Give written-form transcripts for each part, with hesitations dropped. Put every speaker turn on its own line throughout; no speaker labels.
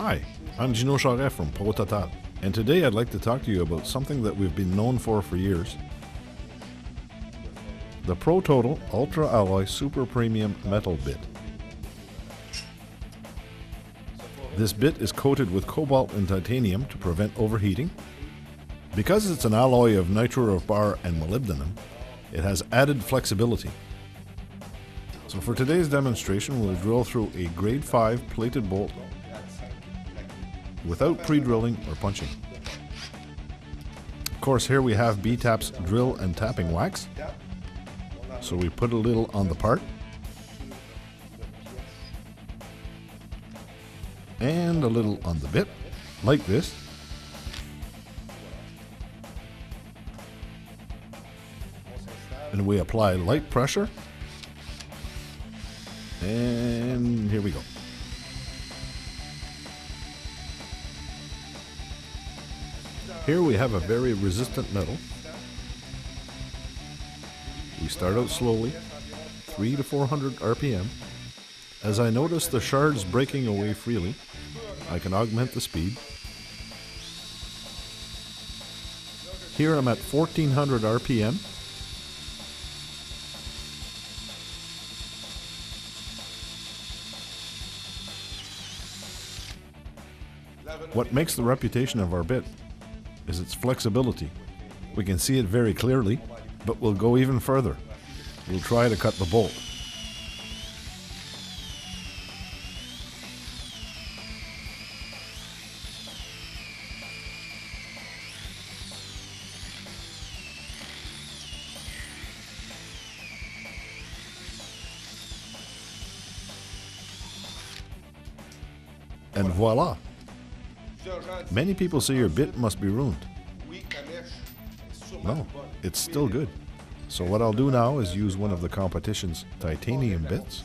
Hi, I'm Gino Charret from Prototal, and today I'd like to talk to you about something that we've been known for years. The Prototal Ultra Alloy Super Premium Metal Bit. This bit is coated with cobalt and titanium to prevent overheating. Because it's an alloy of nitro of bar and molybdenum, it has added flexibility. So for today's demonstration, we'll drill through a grade 5 plated bolt without pre-drilling or punching. Of course, here we have B-Tap's drill and tapping wax. So we put a little on the part and a little on the bit, like this. And we apply light pressure, and here we go. Here we have a very resistant metal. We start out slowly, 300 to 400 RPM. As I notice the shards breaking away freely, I can augment the speed. Here I'm at 1400 RPM. What makes the reputation of our bit is its flexibility. We can see it very clearly, but we'll go even further. We'll try to cut the bolt. And voila! Many people say your bit must be ruined. No, it's still good. So what I'll do now is use one of the competition's titanium bits.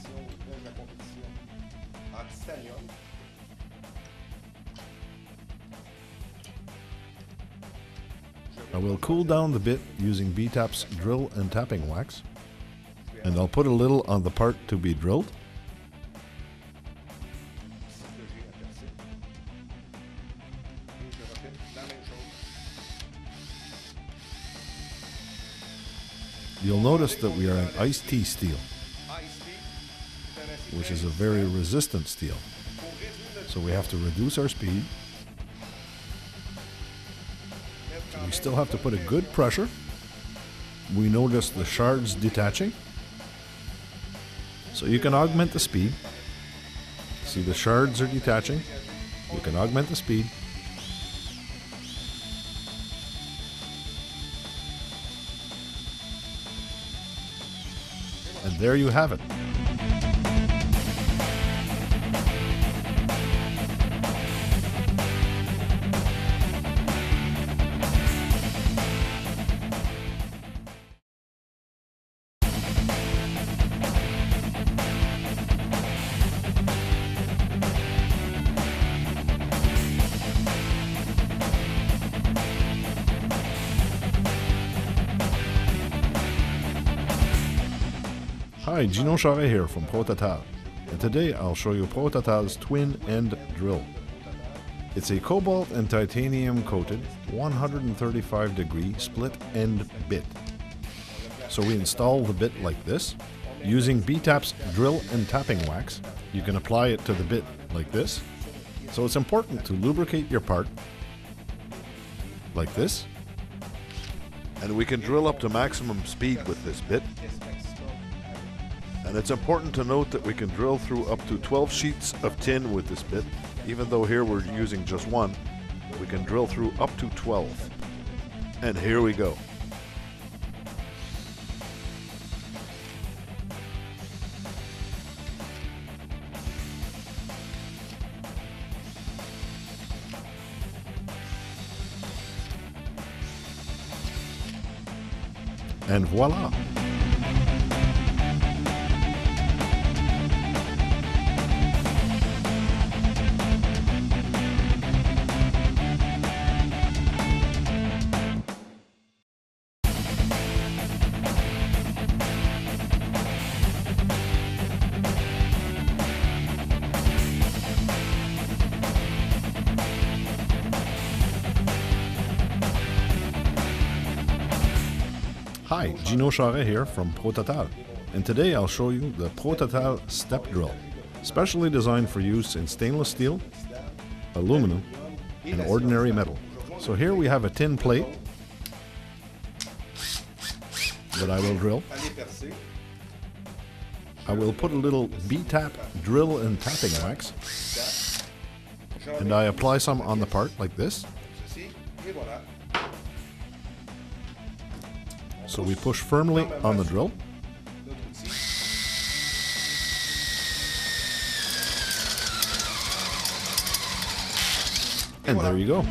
I will cool down the bit using B-Tap's drill and tapping wax, and I'll put a little on the part to be drilled. You'll notice that we are in iced tea steel, which is a very resistant steel. So we have to reduce our speed. We still have to put a good pressure. We notice the shards detaching. So you can augment the speed. See, the shards are detaching. You can augment the speed. And there you have it. Hi, Gino Charret here from Prototal, and today I'll show you Prototal's twin end drill. It's a cobalt and titanium coated 135 degree split end bit. So we install the bit like this. Using B-Tap's drill and tapping wax, you can apply it to the bit like this. So it's important to lubricate your part like this. And we can drill up to maximum speed with this bit. And it's important to note that we can drill through up to 12 sheets of tin with this bit. Even though here we're using just one, we can drill through up to 12. And here we go. And voila! Hi, Gino Charret here from Prototal, and today I'll show you the Prototal step drill, specially designed for use in stainless steel, aluminum, and ordinary metal. So here we have a tin plate that I will drill. I will put a little B-tap drill and tapping wax, and I apply some on the part like this. So we push firmly on the drill. And there you go.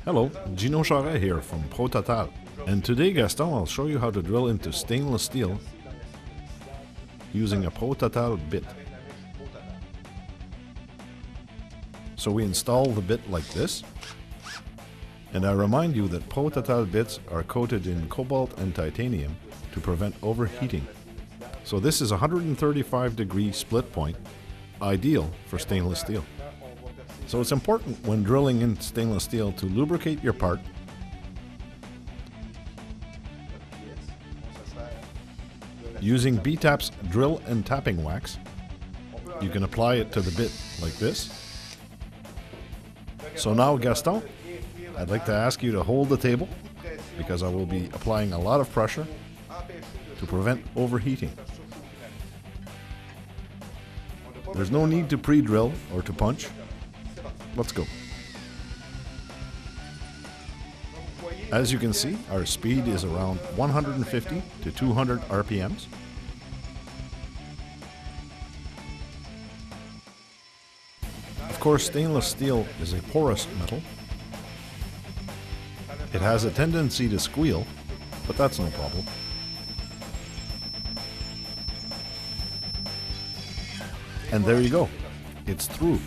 Hello, Gino Charret here from Prototal, and today Gaston will show you how to drill into stainless steel using a Prototal bit. So we install the bit like this, and I remind you that Prototal bits are coated in cobalt and titanium to prevent overheating. So this is a 135-degree split point, ideal for stainless steel. So it's important when drilling in stainless steel to lubricate your part. Using B-Tap's drill and tapping wax, you can apply it to the bit like this. So now, Gaston, I'd like to ask you to hold the table because I will be applying a lot of pressure to prevent overheating. There's no need to pre-drill or to punch. Let's go. As you can see, our speed is around 150 to 200 RPMs. Of course, stainless steel is a porous metal. It has a tendency to squeal, but that's no problem. And there you go. It's through.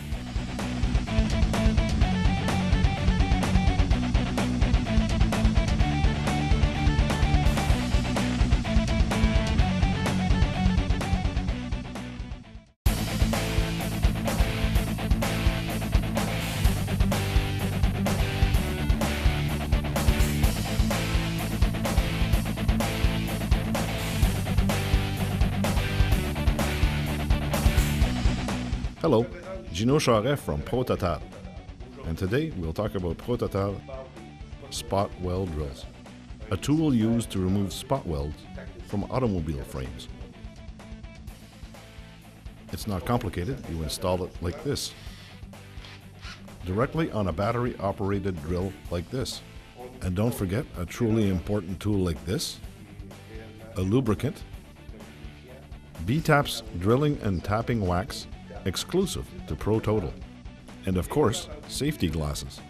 Hello, Gino Charret from Prototal, and today we'll talk about Prototal spot weld drills, a tool used to remove spot welds from automobile frames. It's not complicated. You install it like this, directly on a battery-operated drill like this. And don't forget a truly important tool like this, a lubricant, B-Tap's drilling and tapping wax, exclusive to Prototal, and of course, safety glasses.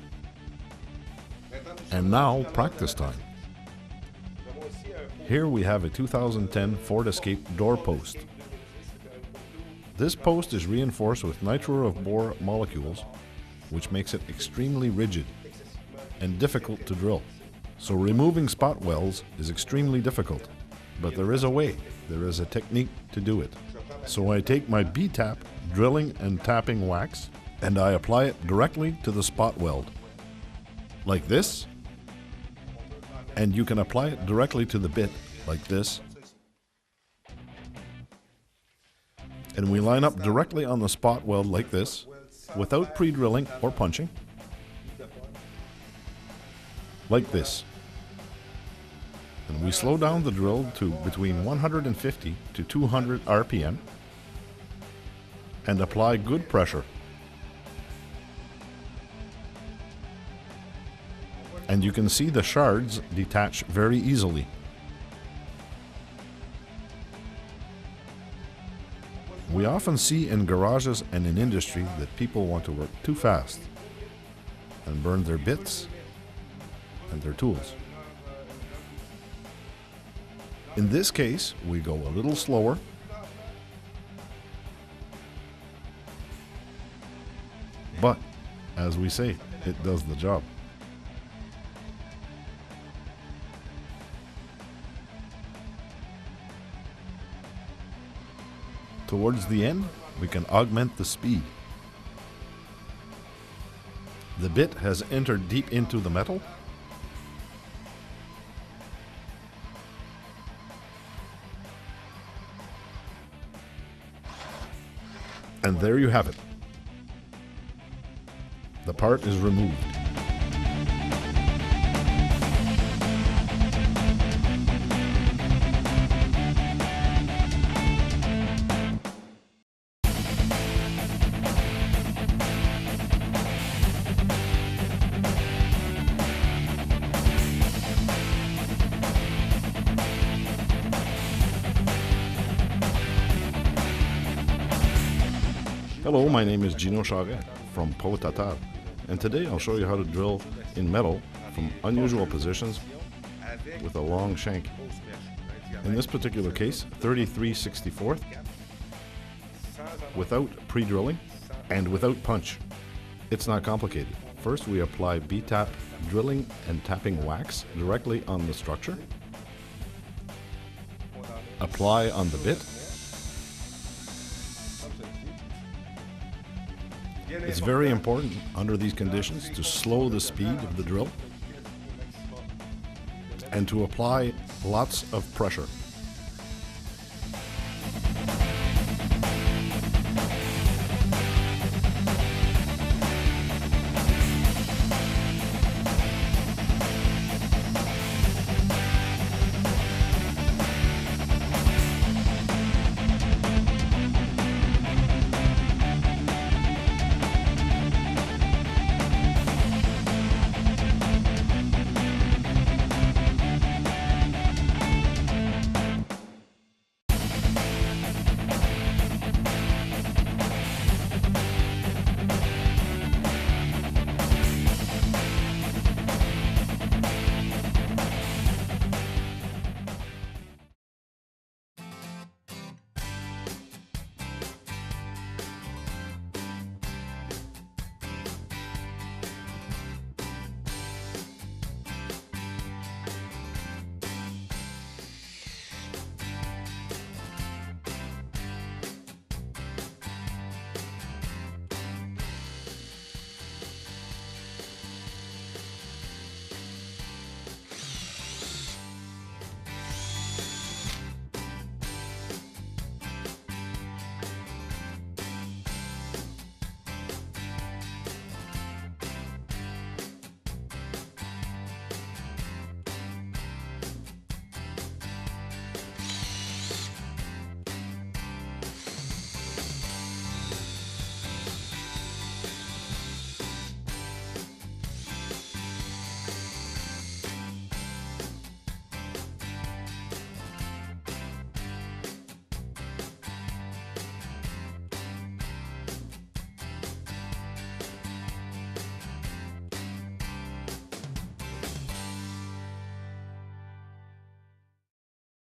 And now, practice time. Here we have a 2010 Ford Escape door post. This post is reinforced with nitro of bore molecules, which makes it extremely rigid and difficult to drill. So removing spot welds is extremely difficult, but there is a way, there is a technique to do it. So I take my B-Tap drilling and tapping wax and I apply it directly to the spot weld, like this, and you can apply it directly to the bit, like this. And we line up directly on the spot weld like this, without pre-drilling or punching, like this. And we slow down the drill to between 150 to 200 RPM and apply good pressure. And you can see the shards detach very easily. We often see in garages and in industry that people want to work too fast and burn their bits and their tools. In this case, we go a little slower as we say, it does the job. Towards the end, we can augment the speed. The bit has entered deep into the metal. And there you have it. The part is removed. Hello, my name is Gino Charret from Prototal, and today I'll show you how to drill in metal from unusual positions with a long shank. In this particular case, 33/64, without pre-drilling and without punch. It's not complicated. First we apply B-tap drilling and tapping wax directly on the structure. Apply on the bit. It's very important under these conditions to slow the speed of the drill and to apply lots of pressure.